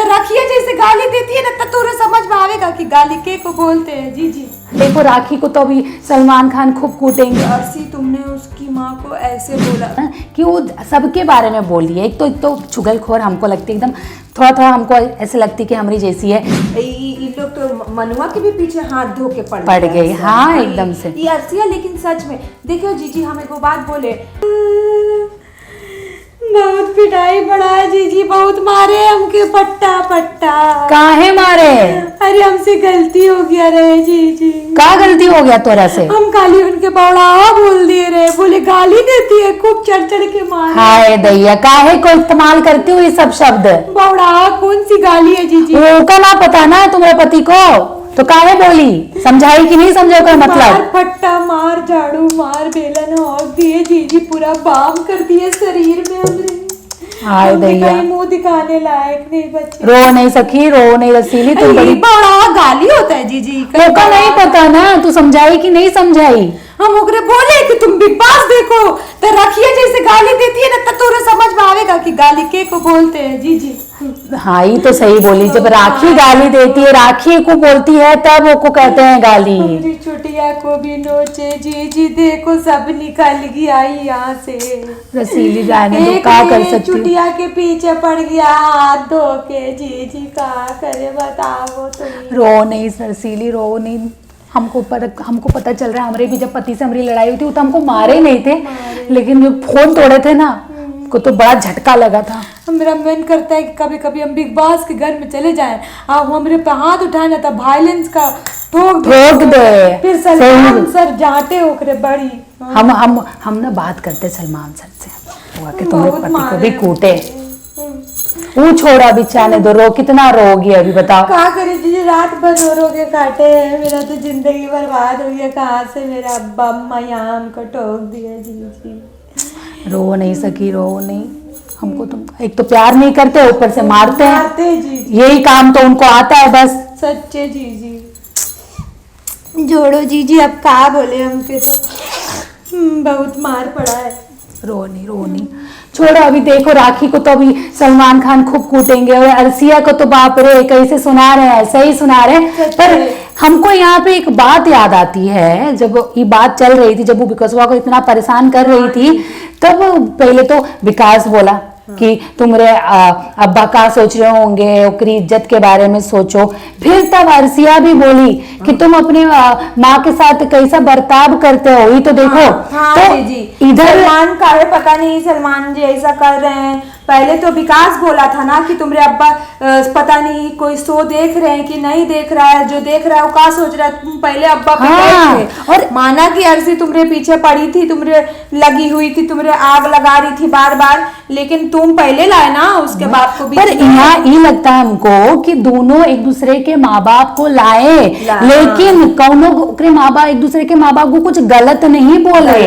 तो रखिए जैसे गाली देती है ना तो तुझे समझ में आवेगा कि गाली के को बोलते हैं। जी जी देखो राखी को तो अभी सलमान खान खूब कूटेंगे। अर्शी तुमने उसकी माँ को ऐसे बोला कि वो सबके बारे में बोली है। एक तो चुगलखोर हमको लगती है एकदम, थोड़ा थोड़ा हमको ऐसे लगती कि हमारी जैसी है। ये लोग तो मनुआ के भी पीछे हाथ धो के पड़ गई। हाँ एकदम से ये अर्शिया। लेकिन सच में देखो जीजी हमें को बात बोले, बहुत पिटाई पड़ा है जीजी, बहुत मारे हमके पट्टा पट्टा। काहे मारे? अरे हमसे गलती हो गया रहे जीजी। का गलती हो गया तोरा से? हम गाली उनके बौड़ा बोल दिए रहे, बोले गाली देती है खूब चढ़ चढ़ के मार। हाय दैया, काहे को इस्तेमाल करती हो ये सब शब्द? बौड़ा कौन सी गाली है जीजी? वो का ना पता ना तुम्हारे पति को, तो काहे बोली? समझाई कि नहीं समझो का मतलब? मार फट्टा मार झाड़ू मार बेलन और दिए जीजी, पूरा बाम कर दिए शरीर में हमरे। हाय दैया, मुंह दिखाने लायक नहीं बचे। रो नहीं सखी, रो नहीं रसीली, तुम बड़ी बड़ा गाली होता है जीजी। वो का नहीं पता ना, तू समझाई कि नहीं समझाई? हम ओकरे बोले कि तुम बिग बॉस देखो तो रखिए जैसे गाली देती है ना तो तुझे समझ में आवेगा कि गाली के को बोलते हैं। जी जी हाँ ये तो सही बोली। जब राखी गाली देती है, राखी को बोलती है, तब वो को कहते हैं गाली। मेरी चुटिया को भी नोचे जी देखो सब निकल गया यहाँ से। रसीली जाने दो, का कर सकती। चुटिया के पीछे पड़ गया हाथ धो के। जी का करे बताओ तुम। रो नहीं रसीली, रो नहीं। हमको पता चल रहा है, हमारे भी जब पति से हमारी लड़ाई हुई थी तो हमको मारे नहीं थे, लेकिन जब फोन तोड़े थे ना को तो बड़ा झटका लगा था। मेरा मन करता है कि कभी कभी हम बिग बॉस के घर में चले जाएं, अब हमरे पे हाथ उठाना था, वायलेंस का ठोक दे, फिर सलमान सर जाते ओकरे बड़ी। हम ना बात करते सलमान सर से, हुआ कि तुम्हारे पति को भी कूटे। वो छोड़ा बिचाने दो, रो कितना रोगी अभी बताओ। क्या करे जी, रात भर रो के काटे हैं, मेरा तो जिंदगी बर्बाद हो गया। कहाँ से मेरा अब्बा अम्मा यहाँ हमको ठोक दिया। जी रो नहीं सकी, रो नहीं। हमको तुम एक तो प्यार नहीं करते, ऊपर से मारते हैं। यही काम तो उनको आता है बस। सच्चे जीजी जोड़ो जीजी, अब क्या बोले हमके तो बहुत मार पड़ा है। रो नहीं छोड़ो। अभी देखो राखी को तो अभी सलमान खान खूब कूटेंगे, और अर्शिया को तो बाप रे कैसे सुना रहे हैं, सही सुना रहे हैं। पर हमको यहाँ पे एक बात याद आती है, जब ये बात चल रही थी, जब वो विकासवा को इतना परेशान कर रही थी, तब पहले तो विकास बोला कि तुम्हारे अब्बा का सोच रहे होंगे, ओकरी इज्जत के बारे में सोचो। फिर तब अर्शिया भी बोली कि तुम अपने माँ के साथ कैसा बर्ताव करते हो, ये तो देखो। तो इधर सलमान का है, पता नहीं सलमान जी ऐसा कर रहे हैं। पहले तो विकास बोला था ना कि तुम्हारे अब्बा पता नहीं कोई शो देख रहे हैं कि नहीं देख रहा है, जो देख रहा है वो क्या सोच रहा है। तुम पहले अब्बा पे गए थे और माना कि अर्शी तुम्हारे पीछे पड़ी थी, तुम्हारे लगी हुई थी, तुम्हारे आग लगा रही थी बार बार, लेकिन तुम पहले लाए ना उसके बाप को भी। पर यहाँ ये लगता है हमको कि दोनों एक दूसरे के माँ बाप को लाए, लेकिन कौनों माँ बाप एक दूसरे के माँ बाप को कुछ गलत नहीं बोले।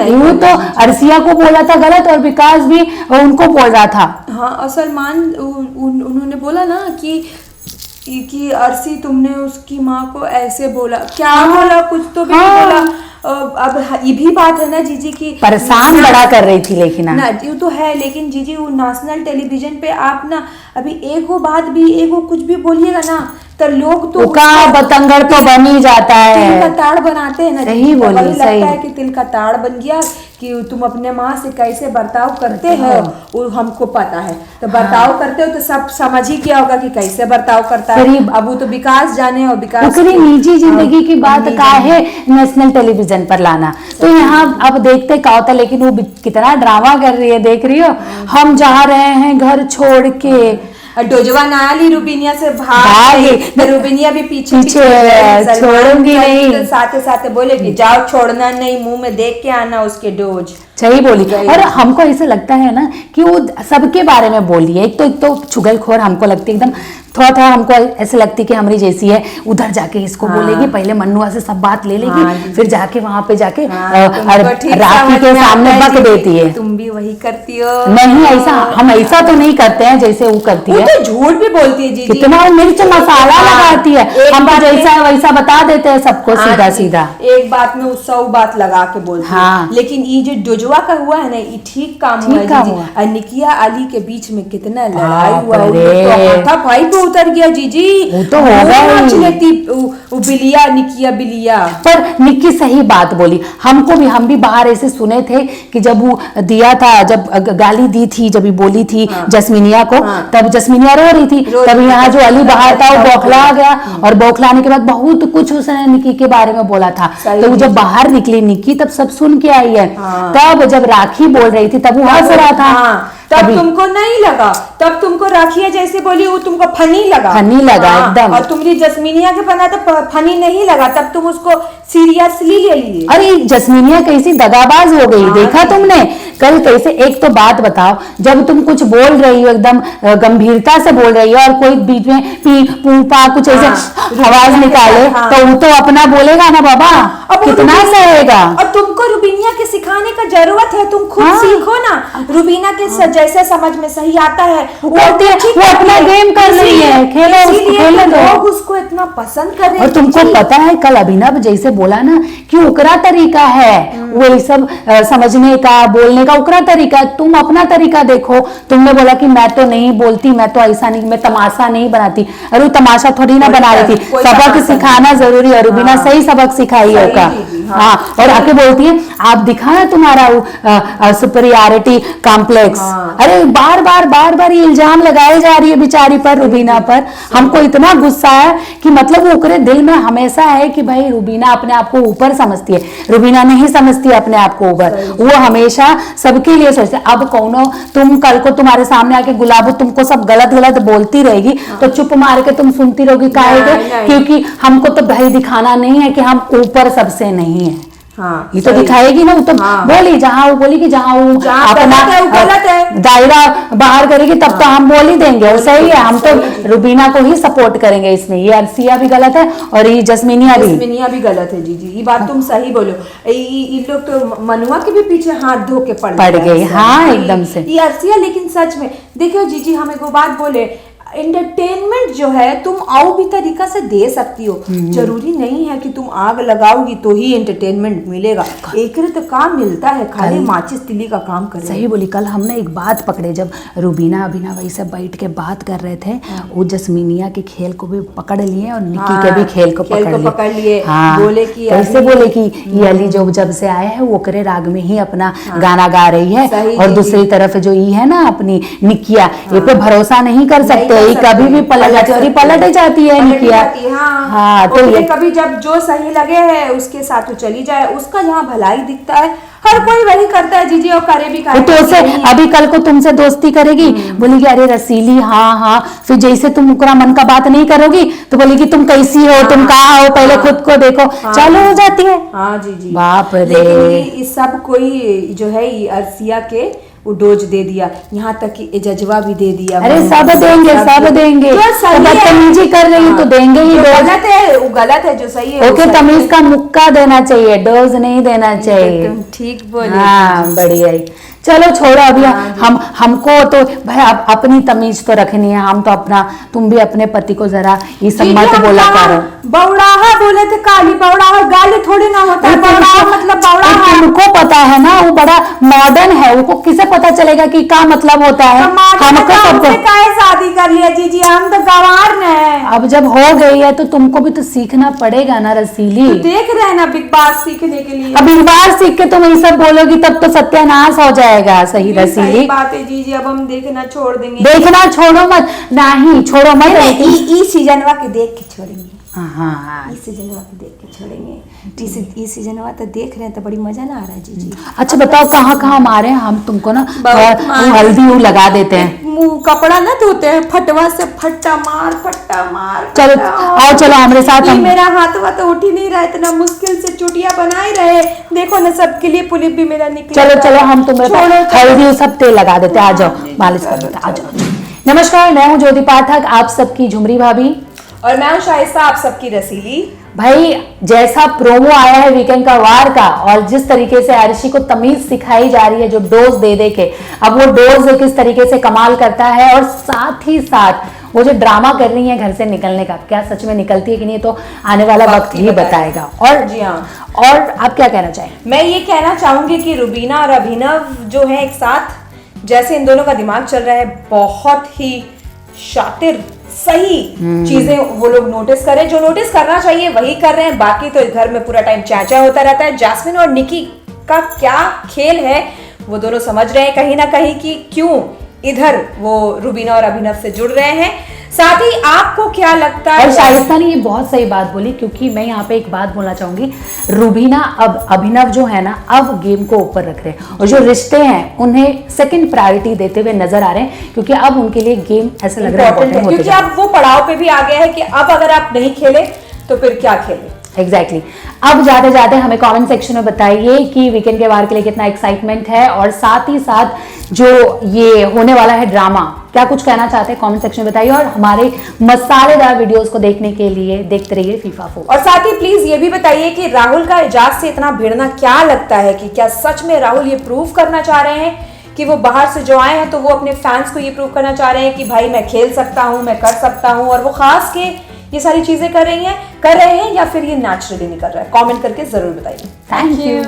वो तो अर्शिया को बोला था गलत, और विकास भी उनको बोल रहा था। हाँ, और सलमान उन्होंने बोला ना कि अर्शी तुमने उसकी माँ को ऐसे बोला, क्या बोला, कुछ तो भी बोला। अब ये भी बात है ना जीजी की परेशान बड़ा कर रही थी, लेकिन ना ये तो है, लेकिन जीजी वो नेशनल टेलीविजन पे आप ना अभी एगो बात भी एगो कुछ भी बोलिएगा ना तो लोग तो बतंगड़ तो बन ही जाता है, तिल का ताड़ बनाते हैं ना। सही बोली, लगता है कि तिल का ताड़ बन गया कि तुम अपने माँ से कैसे बर्ताव करते हो वो हमको पता है। तो बर्ताव करते हो तो सब समझ ही किया होगा कि कैसे बर्ताव करता है। अब वो तो विकास जाने, और विकास निजी जिंदगी की बात का है नेशनल टेलीविजन पर लाना। तो यहाँ अब देखते क्या होता, लेकिन वो कितना ड्रामा कर रही है, देख रही हो। हम जा रहे हैं घर छोड़ के, डोजवा नाली रूबिनिया से भागे, रूबिनिया भी पीछे छोड़ूंगी नहीं, तो साथे साथे बोले कि जाओ, छोड़ना नहीं, मुंह में देख के आना उसके डोज। सही बोली। और हमको ऐसा लगता है ना कि वो सबके बारे में बोली है। एक तो चुगलखोर हमको लगती है एकदम, थोड़ा थोड़ा हमको ऐसे लगती कि हमारी जैसी है। उधर जाके इसको बोलेगी, पहले मन्नुआ से सब बात ले लेगी, फिर जाके वहां पे जाके राखी के सामने बक देती है। तुम भी वही करती हो? नहीं, ऐसा हम ऐसा तो नहीं करते हैं जैसे वो करती है। तो झूठ भी बोलती है जीजी, कितना मिर्च मसाला लगाती है। हम तो जैसा है वैसा बता देते हैं सबको, सीधा सीधा एक बात में 100 बात लगा के बोलती है। लेकिन ये जो जजुआ का हुआ है ना, ये ठीक काम हुआ है जीजी। और निकिया अली के बीच में कितना लड़ाई हुआ, हाथापाई पे उतर गया जीजी। वो तो होगा लेती बिलिया, निकिया बिलिया। पर निक्की सही बात बोली, हम भी बाहर ऐसे सुने थे कि जब वो दिया था, जब गाली दी थी, जब बोली थी जस्मीनिया को, तब जस्मीनिया रो रही थी, तब यहाँ जो अली बाहर था वो बौखला गया, और बौखलाने के बाद बहुत कुछ उसने निक्की के बारे में बोला था। तो जब बाहर निकली निक्की तब सब सुन के आई है। तब जब राखी बोल रही थी तब वो हंस रहा था। तब तुमको नहीं लगा, तब तुमको राखिया जैसे बोली वो तुमको फनी लगा एकदम। और तुम्हारी जस्मीनिया के बना तो फनी नहीं लगा, तब तुम उसको सीरियसली ले लिए। अरे जस्मीनिया कैसी दगाबाज हो गई, देखा तुमने कल कैसे। एक तो बात बताओ, जब तुम कुछ बोल रही हो एकदम गंभीरता से बोल रही हो और कोई बीच में पी पूपा कुछ ऐसे आवाज निकाले तो वो तो अपना बोलेगा ना बाबा, कितना सहेगा। और तुमको रुबीना के सिखाने का जरूरत है, तुम खुद सीखो ना। रुबीना के जैसे समझ में सही आता है वो अपना गेम कर रही है, खेले तो लोग उसको इतना पसंद कर रहे हैं। और तुमको पता है कल अभिनव जैसे बोला ना कि उकरा तरीका है वही सब समझने का, बोलने का उकरा तरीका, तुम अपना तरीका देखो। तुमने बोला कि मैं तो नहीं बोलती, मैं तो ऐसा नहीं, मैं तमाशा नहीं बनाती। अरे वो तमाशा थोड़ी ना बना रही थी, सबक सिखाना जरूरी है। रुबीना सही सबक सिखाई है का। हाँ, और आके बोलती है आप दिखा ना तुम्हारा सुपरियरिटी कॉम्प्लेक्स। अरे बार बार ये इल्जाम लगाए जा रही है बेचारी पर, रुबीना पर। हमको इतना गुस्सा है कि मतलब वो ओकरे दिल में हमेशा है कि भाई रुबीना अपने आप को ऊपर समझती है, रुबीना नहीं समझती अपने आप को ऊपर, वो हमेशा सबके लिए सोचती है। अब कौनो तुम कल को तुम्हारे सामने आके गुलाबो तुमको सब गलत बोलती रहेगी तो चुप मार के तुम सुनती रहोगी, काहे के? क्योंकि हमको तो भाई दिखाना नहीं है कि हम ऊपर सबसे नहीं है। हाँ, ये तो दिखाएगी ना, वो तो बोली जहाँ वो बोली कि जहाँ वो अपना दायरा बाहर करेगी तब तो हम बोल ही देंगे, और सही है। हम तो रुबीना को ही सपोर्ट करेंगे इसमें। ये अर्सिया भी गलत है और ये जस्मीनिया भी गलत है जीजी, ये बात तुम सही बोलो। ये लोग तो मनुआ के भी पीछे हाथ धो के पड़ गए। हाँ एकदम से ये अर्सिया। लेकिन सच में देखो जीजी, हम एक बात बोले, एंटरटेनमेंट जो है तुम आओ भी तरीका से दे सकती हो, जरूरी नहीं है कि तुम आग लगाओगी तो ही एंटरटेनमेंट मिलेगा। एक तो काम मिलता है, खाली माचिस तिली का काम करे। सही बोली। कल हमने एक बात पकड़े, जब रुबीना अभिनव वैसे बैठ के बात कर रहे थे, वो जस्मीनिया के खेल को भी पकड़ लिए और निक्की के भी खेल को पकड़ लिए। बोले कि ऐसे बोले कि ये अली जो जब से आए हैं वो करे राग में ही अपना गाना गा रही है, और दूसरी तरफ जो ये है ना अपनी निकिया, ये पे भरोसा नहीं कर सकते, कभी भी पलट जाती है, और पलट जाती है निकिया। हाँ, तो ये कभी जब जो सही लगे है उसके साथ चली जाए, उसका जहाँ भलाई दिखता है हर कोई वही करता है जीजी, और करे भी करे। तो उसे अभी कल को तुमसे दोस्ती करेगी, बोलेगी अरे रसीली हाँ, फिर जैसे तुम उनका मन का बात नहीं करोगी तो बोलेगी तुम कैसी हो, तुम कहाँ हो, पहले खुद को देखो, चालू हो जाती है। हाँ जी। बाप रे, इस सब कोई जो है अर्सिया के वो डोज दे दिया, यहाँ तक कि जजवा भी दे दिया। अरे सब देंगे बदतमीजी कर रही तो देंगे ही। गलत है, वो गलत है, जो सही है ओके, तमीज का मुक्का देना चाहिए, डोज नहीं देना चाहिए। ठीक बोले। हाँ बढ़िया। चलो छोड़ो अभी। हमको तो भाई अपनी तमीज तो रखनी है, हम तो अपना, तुम भी अपने पति को जरा ये सब मत बोला करो। बौड़ाहा बोले थे, काली बौड़ाहा, गाली थोड़ी ना होता है, बौड़ाहा मतलब बौड़ाहा। तुमको पता है ना, वो बड़ा मॉडर्न है, वो किसे पता चलेगा कि क्या मतलब होता है। हमको सबको शादी कर लिया जीजी, हम तो गंवार हैं। अब जब हो गई है तो तुमको भी तो सीखना पड़ेगा ना रसीली। तो देख रहे हैं ना बिग बॉस सीखने के लिए। अब बिग बॉस सीख के तुम ये सब बोलोगी तब तो सत्यानाश हो जाएगा। सही रसीली, सही बात है जीजी, अब हम देखना छोड़ देंगे। देखना छोड़ो मत, नहीं छोड़ो मत, इस सीजनवा के देख के छोड़ेंगे। हाँ, इस सीजनवा के देख के छोड़ेंगे। इस सीजनवा तो देख रहे हैं तो बड़ी मजा ना आ रहा है जीजी। अच्छा बताओ कहाँ मारे हम तुमको ना हल्दी लगा देते हैं, कपड़ा ना धोते हैं, फटवा से फट्टा मार। चलो हमारे साथ। मेरा हाथवा तो उठ ही नहीं रहा, इतना मुश्किल से चुटिया बनाए रहे, देखो ना सबके लिए पुलिस भी मेरा निकला। चलो हम तुम्हें हल्दी सब तेल लगा देते, आ जाओ मालिश कर देते, आ जाओ। नमस्कार, मैं हूँ ज्योति पाठक, आप सबकी झुमरी भाभी, और मैं हूँ शाइस्ता, आप सबकी रसीली। भाई जैसा प्रोमो आया है वीकेंड का वार का, और जिस तरीके से अर्शी को तमीज सिखाई जा रही है जो डोज दे के, अब वो डोज किस तरीके से कमाल करता है, और साथ ही साथ वो जो ड्रामा कर रही है घर से निकलने का, क्या सच में निकलती है कि नहीं, तो आने वाला वक्त ही बताएगा। और जी हाँ, और आप क्या कहना चाहें? मैं ये कहना चाहूंगी कि रुबीना और अभिनव जो है एक साथ, जैसे इन दोनों का दिमाग चल रहा है, बहुत ही शातिर, सही चीजें वो लोग नोटिस करें, जो नोटिस करना चाहिए वही कर रहे हैं। बाकी तो इस घर में पूरा टाइम चाचा होता रहता है। जैस्मिन और निकी का क्या खेल है वो दोनों समझ रहे हैं कहीं ना कहीं कि क्यों इधर वो रुबीना और अभिनव से जुड़ रहे हैं। साथ ही आपको क्या लगता है? और शाइस्ता ने ये बहुत सही बात बोली, क्योंकि मैं यहाँ पे एक बात बोलना चाहूंगी, रुबीना अब अभिनव जो है ना, अब गेम को ऊपर रख रहे हैं और जो रिश्ते हैं उन्हें सेकंड प्रायोरिटी देते हुए नजर आ रहे हैं, क्योंकि अब उनके लिए गेम ऐसा लग रहा है इंपॉर्टेंट है, क्योंकि अब वो पड़ाव पे भी आ गया है कि अब अगर आप नहीं खेले तो फिर क्या खेले। एग्जैक्टली अब जाते जाते हमें कमेंट सेक्शन में बताइए कि वीकेंड के वार के लिए कितना एक्साइटमेंट है, और साथ ही साथ जो ये होने वाला है ड्रामा, क्या कुछ कहना चाहते हैं कमेंट सेक्शन में बताइए। और हमारे मसालेदार वीडियोस को देखने के लिए देखते रहिए FIFA 4। और साथ ही प्लीज ये भी बताइए कि राहुल का एजाज से इतना भिड़ना क्या लगता है, कि क्या सच में राहुल ये प्रूव करना चाह रहे हैं कि वो बाहर से जो आए हैं तो वो अपने फैंस को ये प्रूव करना चाह रहे हैं कि भाई मैं खेल सकता हूँ, मैं कर सकता हूँ, और वो खास के ये सारी चीजें कर रहे हैं, या फिर ये नेचुरली नहीं कर रहा है? कमेंट करके जरूर बताइए। Thank you.